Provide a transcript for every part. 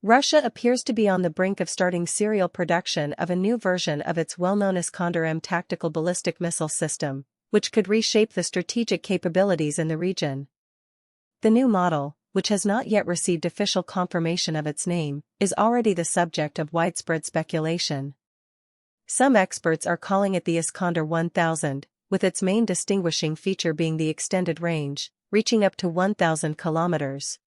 Russia appears to be on the brink of starting serial production of a new version of its well-known Iskander-M tactical ballistic missile system, which could reshape the strategic capabilities in the region. The new model, which has not yet received official confirmation of its name, is already the subject of widespread speculation. Some experts are calling it the Iskander-1000, with its main distinguishing feature being the extended range, reaching up to 1,000 kilometers.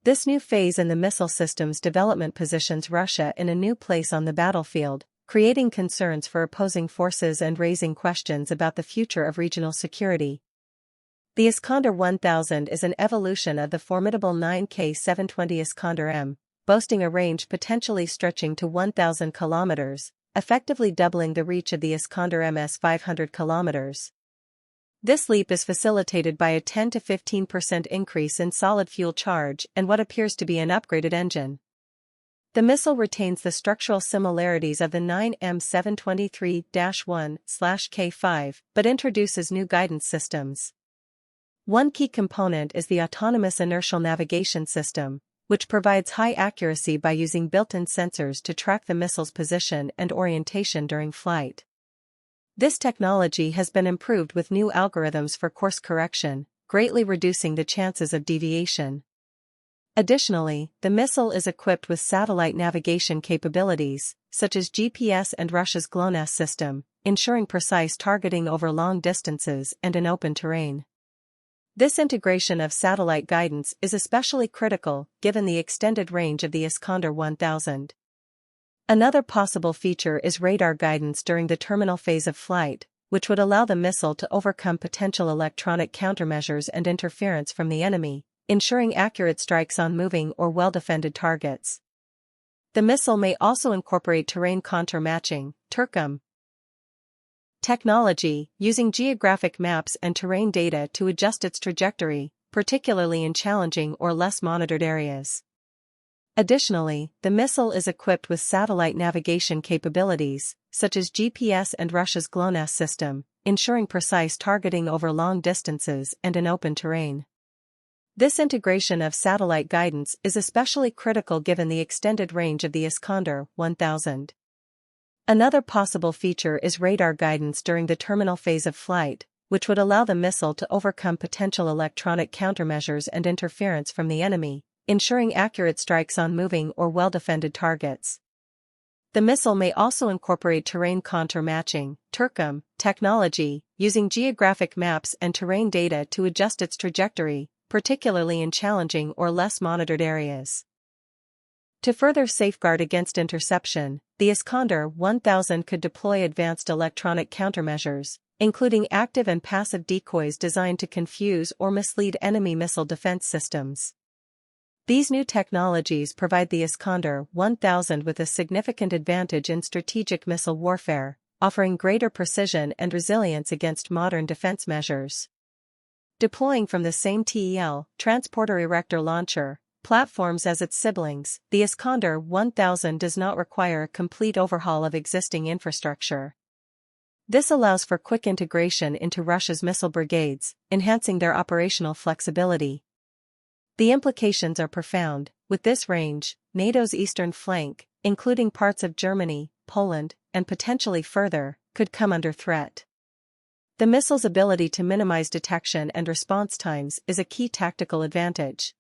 This new phase in the missile system's development positions Russia in a new place on the battlefield, creating concerns for opposing forces and raising questions about the future of regional security. The Iskander-1000 is an evolution of the formidable 9K-720 Iskander-M, boasting a range potentially stretching to 1,000 kilometers, effectively doubling the reach of the Iskander-M's 500 kilometers. This leap is facilitated by a 10 to 15% increase in solid fuel charge and what appears to be an upgraded engine. The missile retains the structural similarities of the 9M723-1/K5, but introduces new guidance systems. One key component is the autonomous inertial navigation system, which provides high accuracy by using built-in sensors to track the missile's position and orientation during flight. This technology has been improved with new algorithms for course correction, greatly reducing the chances of deviation. Additionally, the missile is equipped with satellite navigation capabilities, such as GPS and Russia's GLONASS system, ensuring precise targeting over long distances and in open terrain. This integration of satellite guidance is especially critical, given the extended range of the Iskander-1000. Another possible feature is radar guidance during the terminal phase of flight, which would allow the missile to overcome potential electronic countermeasures and interference from the enemy, ensuring accurate strikes on moving or well-defended targets. The missile may also incorporate terrain contour matching, TERCOM, technology, using geographic maps and terrain data to adjust its trajectory, particularly in challenging or less monitored areas. Additionally, the missile is equipped with satellite navigation capabilities, such as GPS and Russia's GLONASS system, ensuring precise targeting over long distances and in open terrain. This integration of satellite guidance is especially critical given the extended range of the Iskander-1000. Another possible feature is radar guidance during the terminal phase of flight, which would allow the missile to overcome potential electronic countermeasures and interference from the enemy, ensuring accurate strikes on moving or well-defended targets. The missile may also incorporate terrain contour matching, TERCOM, technology, using geographic maps and terrain data to adjust its trajectory, particularly in challenging or less monitored areas. To further safeguard against interception, the Iskander-1000 could deploy advanced electronic countermeasures, including active and passive decoys designed to confuse or mislead enemy missile defense systems. These new technologies provide the Iskander-1000 with a significant advantage in strategic missile warfare, offering greater precision and resilience against modern defense measures. Deploying from the same TEL, transporter erector launcher, platforms as its siblings, the Iskander-1000 does not require a complete overhaul of existing infrastructure. This allows for quick integration into Russia's missile brigades, enhancing their operational flexibility. The implications are profound. With this range, NATO's eastern flank, including parts of Germany, Poland, and potentially further, could come under threat. The missile's ability to minimize detection and response times is a key tactical advantage.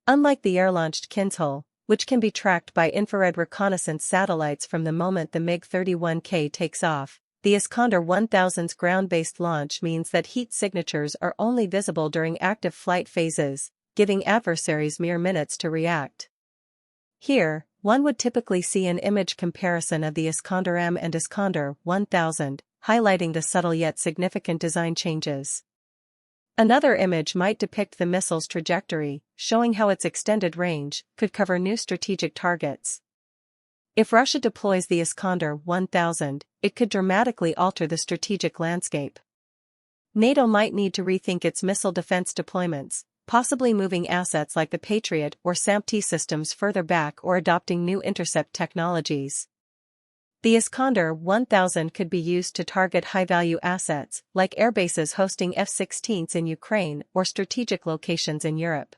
Unlike the air-launched Kinzhal, which can be tracked by infrared reconnaissance satellites from the moment the MiG-31K takes off, the Iskander-1000's ground-based launch means that heat signatures are only visible during active flight phases, giving adversaries mere minutes to react. Here, one would typically see an image comparison of the Iskander-M and Iskander-1000, highlighting the subtle yet significant design changes. Another image might depict the missile's trajectory, showing how its extended range could cover new strategic targets. If Russia deploys the Iskander-1000, it could dramatically alter the strategic landscape. NATO might need to rethink its missile defense deployments, possibly moving assets like the Patriot or SAMP-T systems further back or adopting new intercept technologies. The Iskander-1000 could be used to target high-value assets, like airbases hosting F-16s in Ukraine or strategic locations in Europe.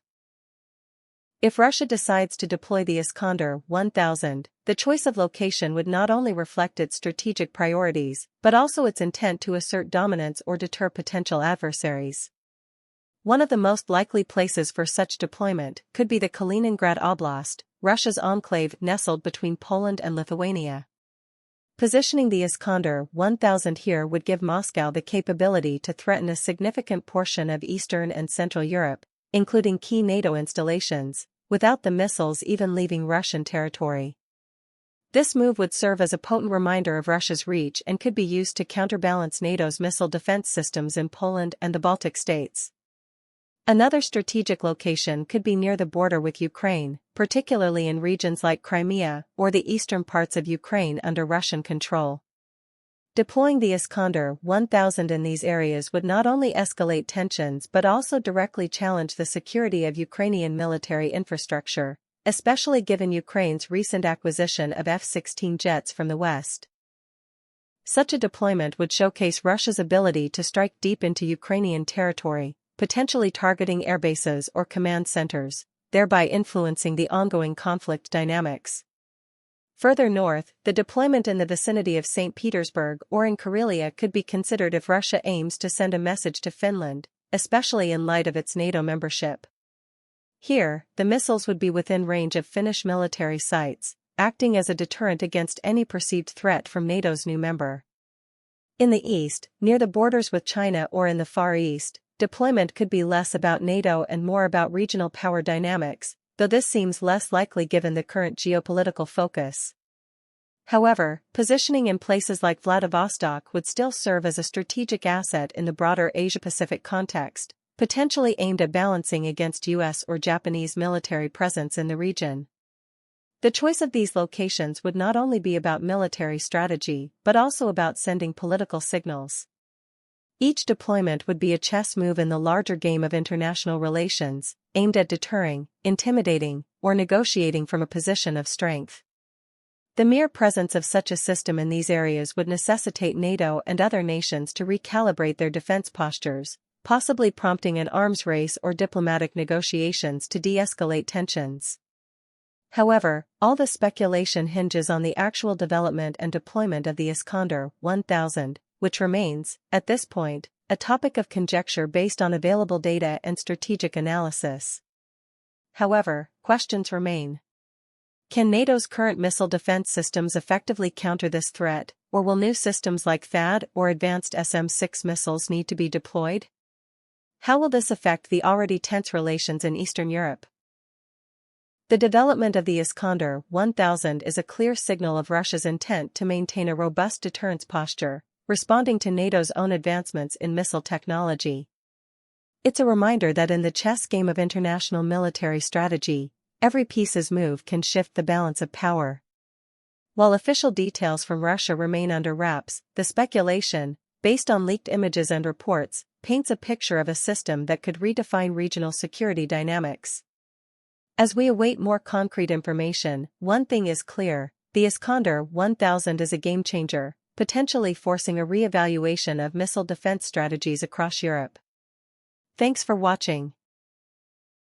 If Russia decides to deploy the Iskander-1000, the choice of location would not only reflect its strategic priorities, but also its intent to assert dominance or deter potential adversaries. One of the most likely places for such deployment could be the Kaliningrad Oblast, Russia's enclave nestled between Poland and Lithuania. Positioning the Iskander-1000 here would give Moscow the capability to threaten a significant portion of Eastern and Central Europe, including key NATO installations, without the missiles even leaving Russian territory. This move would serve as a potent reminder of Russia's reach and could be used to counterbalance NATO's missile defense systems in Poland and the Baltic states. Another strategic location could be near the border with Ukraine, particularly in regions like Crimea or the eastern parts of Ukraine under Russian control. Deploying the Iskander-1000 in these areas would not only escalate tensions but also directly challenge the security of Ukrainian military infrastructure, especially given Ukraine's recent acquisition of F-16 jets from the West. Such a deployment would showcase Russia's ability to strike deep into Ukrainian territory, potentially targeting airbases or command centers, thereby influencing the ongoing conflict dynamics. Further north, the deployment in the vicinity of St. Petersburg or in Karelia could be considered if Russia aims to send a message to Finland, especially in light of its NATO membership. Here, the missiles would be within range of Finnish military sites, acting as a deterrent against any perceived threat from NATO's new member. In the east, near the borders with China or in the Far East, deployment could be less about NATO and more about regional power dynamics, though this seems less likely given the current geopolitical focus. However, positioning in places like Vladivostok would still serve as a strategic asset in the broader Asia-Pacific context, potentially aimed at balancing against US or Japanese military presence in the region. The choice of these locations would not only be about military strategy but also about sending political signals. Each deployment would be a chess move in the larger game of international relations, aimed at deterring, intimidating, or negotiating from a position of strength. The mere presence of such a system in these areas would necessitate NATO and other nations to recalibrate their defense postures, possibly prompting an arms race or diplomatic negotiations to de-escalate tensions. However, all the speculation hinges on the actual development and deployment of the Iskander-1000, which remains, at this point, a topic of conjecture based on available data and strategic analysis. However, questions remain. Can NATO's current missile defense systems effectively counter this threat, or will new systems like THAAD or advanced SM-6 missiles need to be deployed? How will this affect the already tense relations in Eastern Europe? The development of the Iskander-1000 is a clear signal of Russia's intent to maintain a robust deterrence posture, responding to NATO's own advancements in missile technology. It's a reminder that in the chess game of international military strategy, every piece's move can shift the balance of power. While official details from Russia remain under wraps, the speculation, based on leaked images and reports, paints a picture of a system that could redefine regional security dynamics. As we await more concrete information, one thing is clear: the Iskander-1000 is a game-changer, potentially forcing a re-evaluation of missile defense strategies across Europe. Thanks for watching.